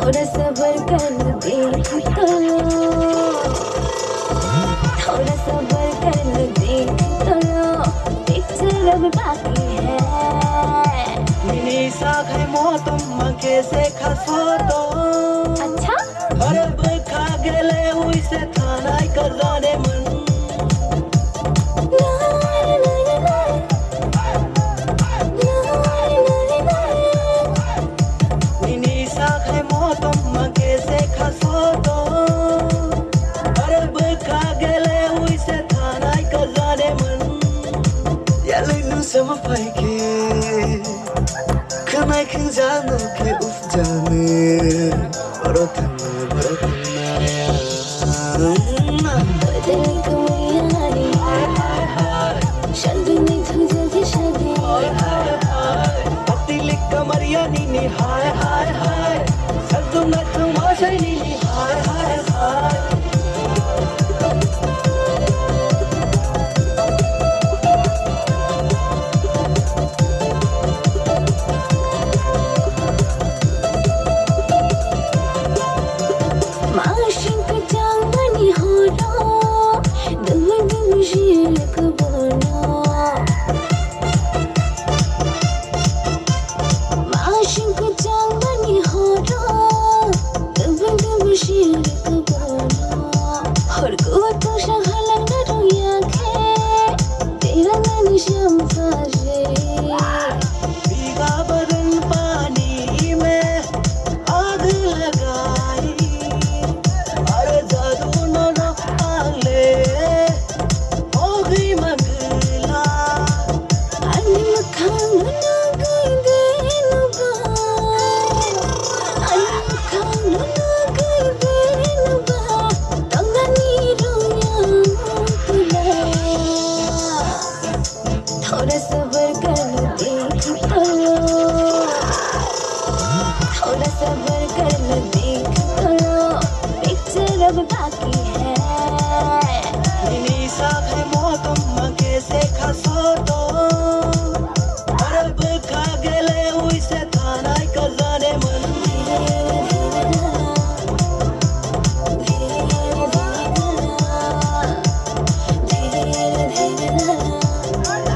थोड़ा सब्र कर दे तो लो, थोड़ा सब्र कर दे तो लो, पिक्चर अब बाकी है. Minisa khai motom make se khasoto. अच्छा Are bkha gele uise thanai kazane man. Minisa khai motom make se khasoto. Are bkha gele uise thanai kazane man. Yalinu sama paike. Kanai kin jano ke uf jane. Aro thanai.